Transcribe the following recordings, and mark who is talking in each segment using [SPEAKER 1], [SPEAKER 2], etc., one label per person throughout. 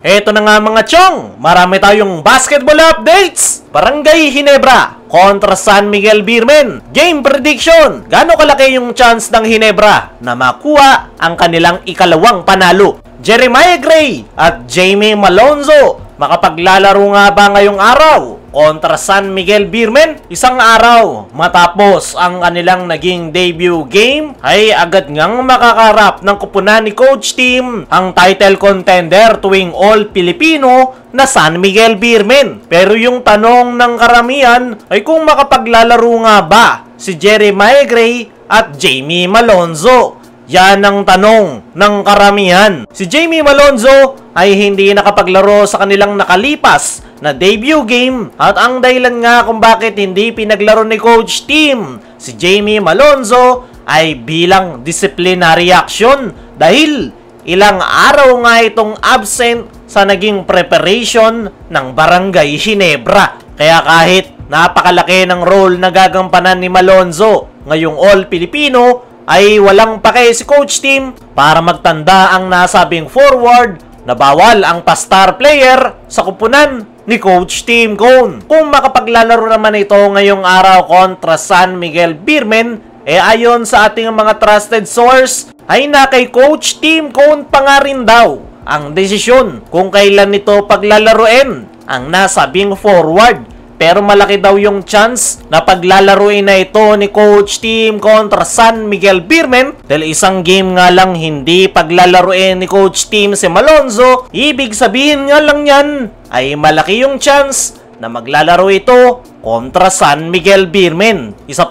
[SPEAKER 1] Eto na nga mga chong, marami tayong basketball updates. Barangay Ginebra kontra San Miguel Beermen. Game prediction, gaano kalaki yung chance ng Ginebra na makuha ang kanilang ikalawang panalo? Jeremiah Gray at Jamie Malonzo, makapaglalaro nga ba ngayong araw kontra San Miguel Beermen? Isang araw matapos ang kanilang naging debut game ay agad ngang makakarap ng kupunan ni Coach Tim ang title contender tuwing All-Filipino na San Miguel Beermen. Pero yung tanong ng karamihan ay kung makapaglalaro nga ba si Jeremiah Gray at Jamie Malonzo. Yan ang tanong ng karamihan. Si Jamie Malonzo ay hindi nakapaglaro sa kanilang nakalipas na debut game at ang dahilan nga kung bakit hindi pinaglaro ni Coach Tim si Jamie Malonzo ay bilang disciplinary action dahil ilang araw nga itong absent sa naging preparation ng Barangay Ginebra. Kaya kahit napakalaki ng role na gagampanan ni Malonzo ngayong All-Filipino, ay walang pake si Coach Tim para magtanda ang nasabing forward na bawal ang pa-star player sa kupunan ni Coach Tim Cone. Kung makapaglalaro naman ito ngayong araw kontra San Miguel Beermen, ayon sa ating mga trusted source, ay na kay Coach Tim Cone pa nga rin daw ang desisyon kung kailan nito paglalaruin ang nasabing forward. Pero malaki daw yung chance na paglalaruin na ito ni Coach Tim kontra San Miguel Beermen dahil isang game nga lang hindi paglalaruin ni Coach Tim si Malonzo. Ibig sabihin nga lang yan ay malaki yung chance na maglalaro ito kontra San Miguel Beermen. Isa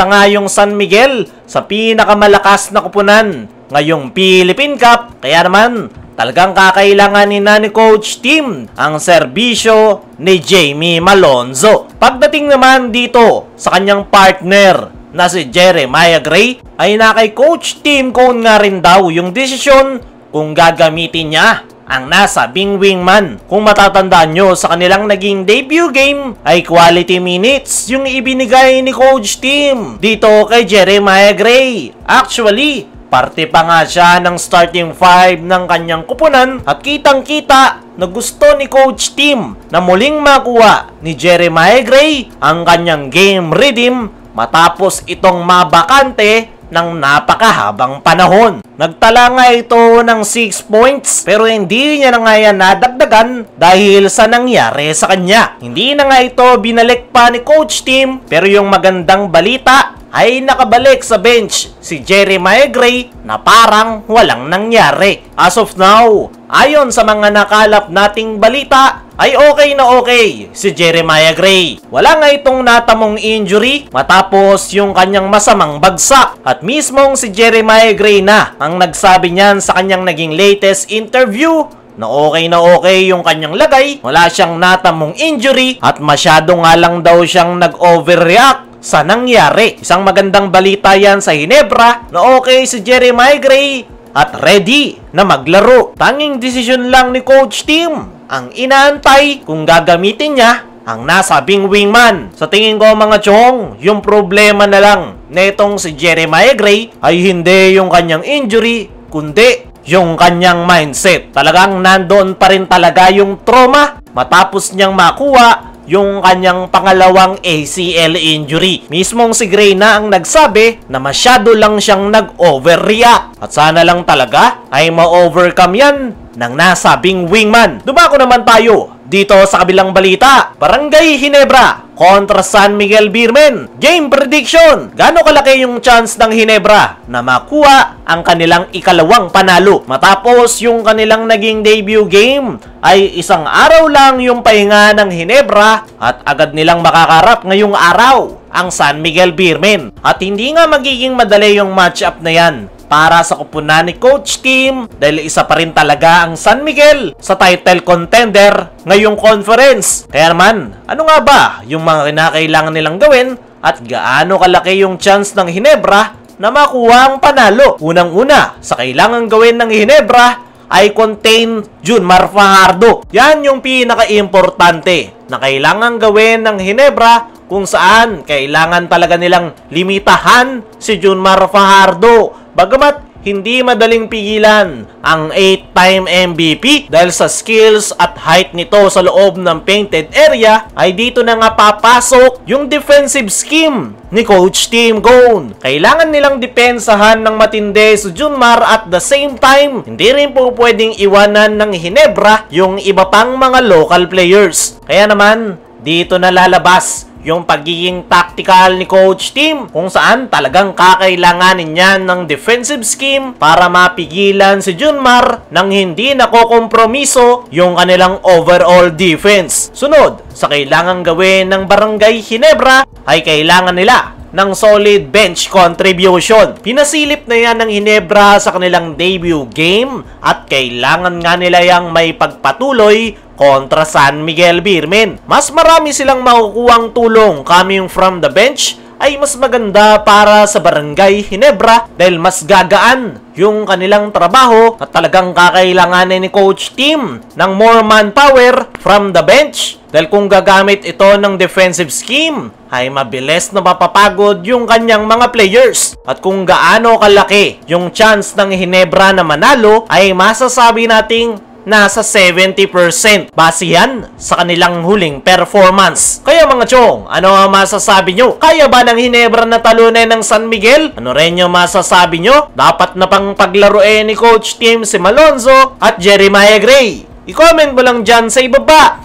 [SPEAKER 1] nga yung San Miguel sa pinakamalakas na kupunan ngayong Philippine Cup. Kaya naman talagang kakailangan ni Coach Tim ang serbisyo ni Jamie Malonzo. Pagdating naman dito sa kanyang partner na si Jeremiah Gray, ay na kay Coach Tim Cone nga rin daw yung desisyon kung gagamitin niya ang nasabing wingman. Kung matatandaan nyo sa kanilang naging debut game, ay quality minutes yung ibinigay ni Coach Tim dito kay Jeremiah Gray. Actually, parte pa nga siya ng starting five ng kanyang kupunan at kitang-kita na gusto ni Coach Tim na muling makuha ni Jeremiah Gray ang kanyang game rhythm matapos itong mabakante ng napakahabang panahon. Nagtala nga ito ng 6 points pero hindi niya na nga yan nadagdagan dahil sa nangyari sa kanya. Hindi na nga ito binalik pa ni Coach Tim pero yung magandang balita ay nakabalik sa bench si Jeremiah Gray na parang walang nangyari. As of now, ayon sa mga nakalap nating balita, ay okay na okay si Jeremiah Gray. Wala nga itong natamong injury matapos yung kanyang masamang bagsak. At mismong si Jeremiah Gray na ang nagsabi niyan sa kanyang naging latest interview na okay yung kanyang lagay. Wala siyang natamong injury at masyado nga lang daw siyang nag-overreact sa nangyari. Isang magandang balita yan sa Ginebra na okay si Jeremiah Gray at ready na maglaro. Tanging desisyon lang ni Coach Tim ang inaantay kung gagamitin niya ang nasabing wingman. Sa tingin ko mga chong, yung problema na lang netong si Jeremiah Gray ay hindi yung kanyang injury kundi yung kanyang mindset. Talagang nandoon pa rin talaga yung trauma matapos niyang makuha yung kanyang pangalawang ACL injury. Mismong si Gray na ang nagsabi na masyado lang siyang nag-overreact. At sana lang talaga ay ma-overcome yan ng nasabing wingman. Dumako naman tayo dito sa kabilang balita. Barangay Ginebra kontra San Miguel Beermen. Game prediction, gaano kalaki yung chance ng Ginebra na makuha ang kanilang ikalawang panalo matapos yung kanilang naging debut game ay isang araw lang yung pahinga ng Ginebra at agad nilang makakarap ngayong araw ang San Miguel Beermen. At hindi nga magiging madali yung matchup na yan para sa kupunan ni Coach Tim dahil isa pa rin talaga ang San Miguel sa title contender ngayong conference. Kaya naman, ano nga ba yung mga kinakailangan nilang gawin at gaano kalaki yung chance ng Ginebra na makuha ang panalo? Unang-una, sa kailangan gawin ng Ginebra ay contain Junmar Fajardo. Yan yung pinaka-importante na kailangan gawin ng Ginebra, kung saan kailangan talaga nilang limitahan si Junmar Fajardo. Bagamat hindi madaling pigilan ang 8-time MVP dahil sa skills at height nito sa loob ng painted area ay dito na nga papasok yung defensive scheme ni Coach Tim Cone. Kailangan nilang depensahan ng matindi si Junmar at the same time, hindi rin po pwedeng iwanan ng Ginebra yung iba pang mga local players. Kaya naman, dito na lalabas yung pagiging tactical ni Coach Tim kung saan talagang kakailanganin niya ng defensive scheme para mapigilan si Junmar nang hindi nakokompromiso yung kanilang overall defense. Sunod sa kailangan gawin ng Barangay Ginebra ay kailangan nila ng solid bench contribution. Pinasilip na yan ng Ginebra sa kanilang debut game at kailangan nga nila yang may pagpatuloy kontra San Miguel Beermen. Mas marami silang makukuhang tulong coming from the bench ay mas maganda para sa Barangay Ginebra dahil mas gagaan yung kanilang trabaho at talagang kakailanganin ni Coach Tim ng more manpower from the bench dahil kung gagamit ito ng defensive scheme ay mabilis na mapapagod yung kanyang mga players at kung gaano kalaki yung chance ng Ginebra na manalo ay masasabi nating nasa 70% base yan sa kanilang huling performance. Kaya mga chong, ano ang masasabi nyo? Kaya ba ng Ginebra na talunin ng San Miguel? Ano rin yung masasabi nyo? Dapat na pang paglaruin ni Coach Tim si Malonzo at Jeremiah Gray? I-comment mo lang dyan sa ibaba.